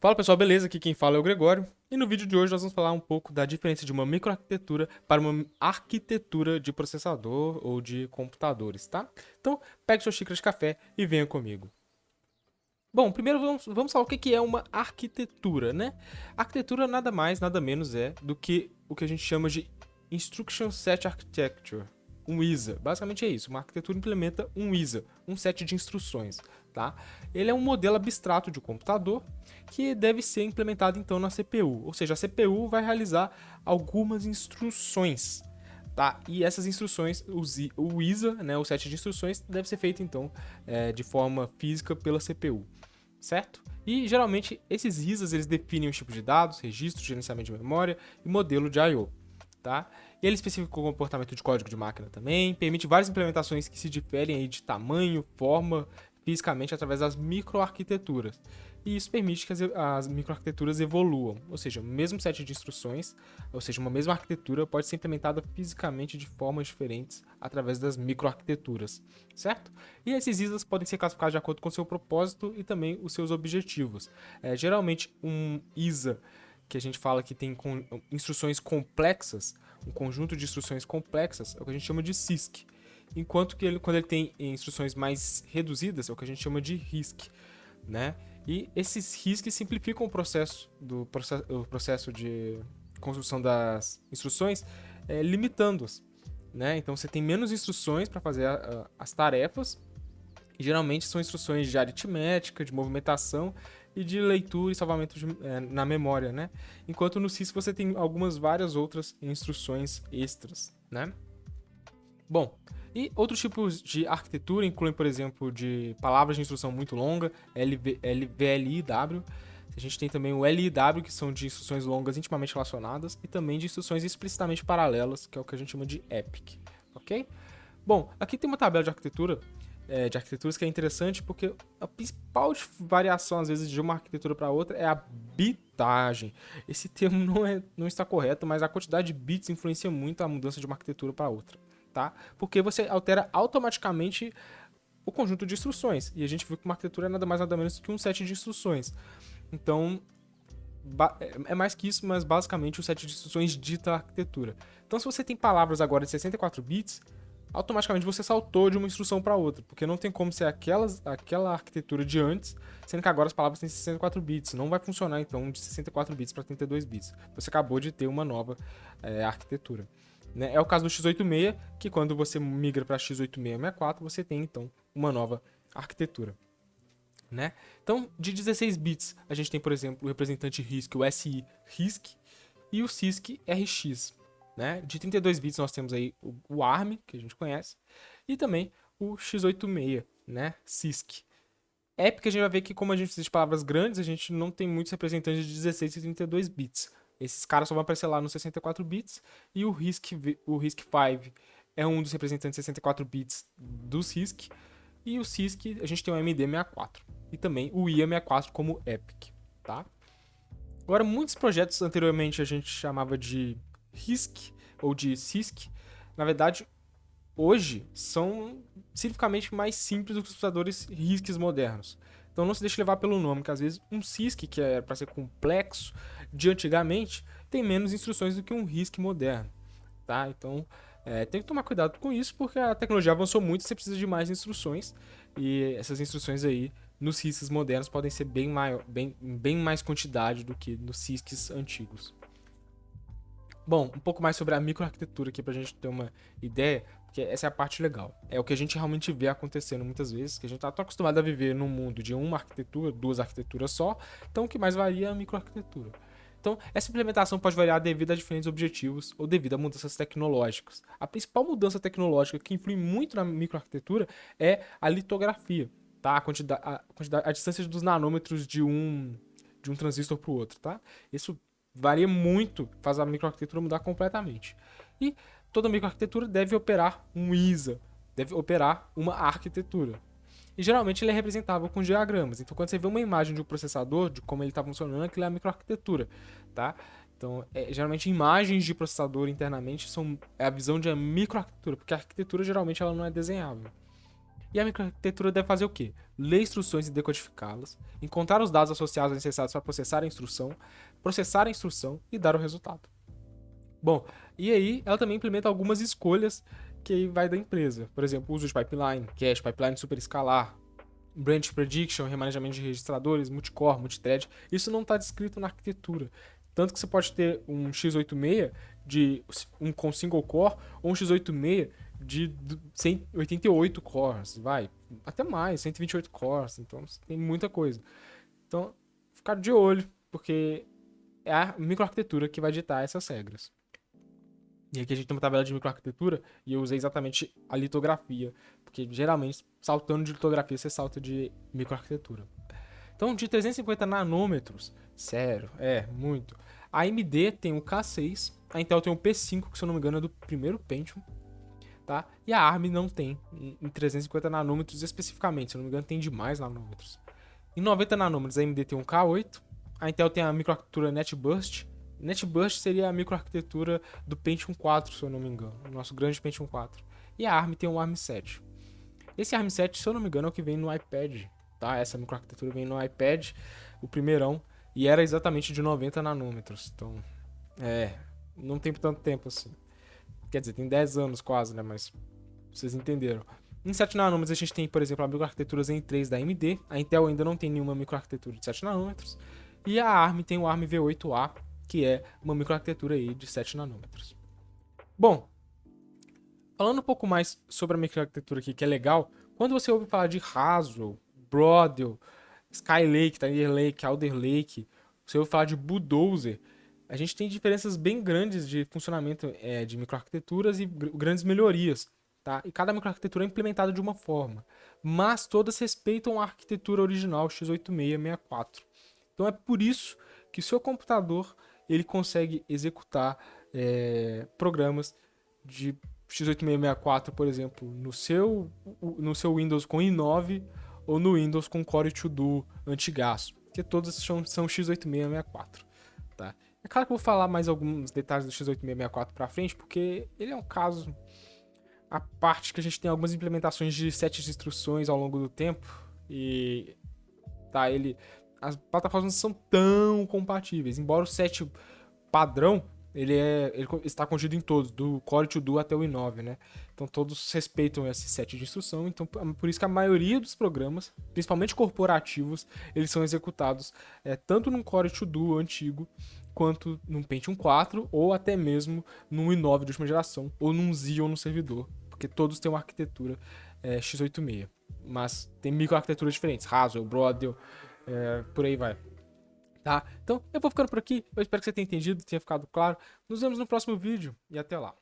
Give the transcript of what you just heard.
Fala pessoal, beleza? Aqui quem fala é o Gregório e no vídeo de hoje nós vamos falar um pouco da diferença de uma microarquitetura para uma arquitetura de processador ou de computadores, tá? Então, pegue sua xícara de café e venha comigo. Bom, primeiro vamos falar o que é uma arquitetura, né? Arquitetura nada mais, nada menos é do que o que a gente chama de Instruction Set Architecture, um ISA. Basicamente é isso, uma arquitetura implementa um ISA, um set de instruções, tá? Ele é um modelo abstrato de computador que deve ser implementado então na CPU, ou seja, a CPU vai realizar algumas instruções, tá? E essas instruções, o ISA, né, o set de instruções, deve ser feito então de forma física pela CPU, certo? E geralmente esses ISAs eles definem os tipos de dados, registro, gerenciamento de memória e modelo de I/O, tá? E ele especifica o comportamento de código de máquina também, permite várias implementações que se diferem aí de tamanho, forma, fisicamente através das microarquiteturas. E isso permite que as microarquiteturas evoluam, ou seja, o mesmo set de instruções, ou seja, uma mesma arquitetura pode ser implementada fisicamente de formas diferentes através das microarquiteturas, certo? E esses ISAs podem ser classificados de acordo com o seu propósito e também os seus objetivos. Geralmente, um ISA que a gente fala que tem instruções complexas, um conjunto de instruções complexas, é o que a gente chama de CISC. Enquanto que quando ele tem instruções mais reduzidas, é o que a gente chama de RISC, né? E esses RISC simplificam o processo de construção das instruções, limitando-as, né? Então você tem menos instruções para fazer as tarefas, e geralmente são instruções de aritmética, de movimentação e de leitura e salvamento na memória, né? Enquanto no CISC você tem várias outras instruções extras, né? Bom, e outros tipos de arquitetura incluem, por exemplo, de palavras de instrução muito longa, VLIW. A gente tem também o LIW, que são de instruções longas intimamente relacionadas, e também de instruções explicitamente paralelas, que é o que a gente chama de EPIC, ok? Bom, aqui tem uma tabela de arquiteturas que é interessante porque a principal variação, às vezes, de uma arquitetura para outra é a bitagem. Esse termo não está correto, mas a quantidade de bits influencia muito a mudança de uma arquitetura para outra, tá? Porque você altera automaticamente o conjunto de instruções. E a gente viu que uma arquitetura é nada mais nada menos que um set de instruções. Então, é mais que isso, mas basicamente o set de instruções dita a arquitetura. Então, se você tem palavras agora de 64 bits, automaticamente você saltou de uma instrução para outra, porque não tem como ser aquela arquitetura de antes, sendo que agora as palavras têm 64 bits. Não vai funcionar então de 64 bits para 32 bits. Você acabou de ter uma nova arquitetura. Né? É o caso do x86, que quando você migra para x86-64, você tem então uma nova arquitetura. Né? Então, de 16 bits, a gente tem, por exemplo, o representante RISC, o SI RISC, e o CISC RX. Né? De 32 bits nós temos aí o ARM, que a gente conhece, e também o x86, né? CISC. EPIC a gente vai ver que como a gente precisa de palavras grandes, a gente não tem muitos representantes de 16 e 32 bits. Esses caras só vão aparecer lá nos 64 bits, e o RISC-V é um dos representantes de 64 bits dos RISC, e o CISC a gente tem o MD64, e também o IA64 como EPIC, tá? Agora, muitos projetos anteriormente a gente chamava de RISC ou de CISC, na verdade, hoje são significativamente mais simples do que os processadores RISCs modernos. Então não se deixe levar pelo nome, que às vezes um CISC, que é para ser complexo de antigamente, tem menos instruções do que um RISC moderno, tá? Então tem que tomar cuidado com isso, porque a tecnologia avançou muito e você precisa de mais instruções, e essas instruções aí nos RISCs modernos podem ser bem mais quantidade do que nos CISCs antigos. Bom, um pouco mais sobre a microarquitetura aqui pra gente ter uma ideia, porque essa é a parte legal. É o que a gente realmente vê acontecendo muitas vezes, que a gente tá tão acostumado a viver num mundo de uma arquitetura, duas arquiteturas só, então o que mais varia é a microarquitetura. Então, essa implementação pode variar devido a diferentes objetivos ou devido a mudanças tecnológicas. A principal mudança tecnológica que influi muito na microarquitetura é a litografia, tá? A distância dos nanômetros de um transistor para o outro, tá? Isso varia muito, faz a microarquitetura mudar completamente. E toda microarquitetura deve operar um ISA, deve operar uma arquitetura. E geralmente ele é representável com diagramas. Então quando você vê uma imagem de um processador, de como ele está funcionando, aquilo é a microarquitetura, tá? Então, geralmente imagens de processador internamente é a visão de microarquitetura, porque a arquitetura geralmente ela não é desenhável. E a microarquitetura deve fazer o quê? Ler instruções e decodificá-las, encontrar os dados associados necessários para processar a instrução e dar o resultado. Bom, e aí ela também implementa algumas escolhas que aí vai da empresa. Por exemplo, uso de pipeline, cache, pipeline superescalar, branch prediction, remanejamento de registradores, multicore, multithread. Isso não está descrito na arquitetura. Tanto que você pode ter um x86 com single core ou um x86 de 188 cores, vai, até mais, 128 cores, então tem muita coisa. Então, ficar de olho, porque é a microarquitetura que vai ditar essas regras. E aqui a gente tem uma tabela de microarquitetura e eu usei exatamente a litografia, porque geralmente saltando de litografia você salta de microarquitetura. Então, de 350 nanômetros, sério, muito. A AMD tem o K6, a Intel tem o P5, que se eu não me engano é do primeiro Pentium, tá? E a ARM não tem em 350 nanômetros especificamente, se eu não me engano tem de mais nanômetros. Em 90 nanômetros a AMD tem um K8, a Intel tem a microarquitetura NetBurst. NetBurst seria a microarquitetura do Pentium 4, se eu não me engano, o nosso grande Pentium 4. E a ARM tem o ARM7. Esse ARM7, se eu não me engano, é o que vem no iPad, tá? Essa microarquitetura vem no iPad, o primeirão, e era exatamente de 90 nanômetros. Então, não tem tanto tempo assim. Quer dizer, tem 10 anos quase, né? Mas vocês entenderam. Em 7 nanômetros a gente tem, por exemplo, a microarquitetura Zen 3 da AMD. A Intel ainda não tem nenhuma microarquitetura de 7 nanômetros. E a ARM tem o ARM V8A, que é uma microarquitetura aí de 7 nanômetros. Bom, falando um pouco mais sobre a microarquitetura aqui, que é legal, quando você ouve falar de Haswell, Broadwell, Skylake, Tiger Lake, Alder Lake, você ouve falar de Bulldozer, a gente tem diferenças bem grandes de funcionamento de microarquiteturas e grandes melhorias, tá? E cada microarquitetura é implementada de uma forma, mas todas respeitam a arquitetura original x86-64. Então é por isso que o seu computador ele consegue executar programas de x86-64, por exemplo, no seu Windows com i9 ou no Windows com Core 2 Duo antigaço, porque todos são x86-64, tá? É claro que eu vou falar mais alguns detalhes do x86-64 para frente, porque ele é um caso à parte que a gente tem algumas implementações de sets de instruções ao longo do tempo e as plataformas não são tão compatíveis, embora o set padrão ele está contido em todos, do Core 2 Duo até o i9, né? Então todos respeitam esse set de instrução, então por isso que a maioria dos programas, principalmente corporativos, eles são executados tanto num Core 2 Duo antigo, quanto num Pentium 4, ou até mesmo num i9 de última geração, ou num Xeon no servidor, porque todos têm uma arquitetura x86, mas tem microarquiteturas diferentes, Haswell, Broadwell, por aí vai. Tá? Então, eu vou ficando por aqui. Eu espero que você tenha entendido, tenha ficado claro. Nos vemos no próximo vídeo e até lá.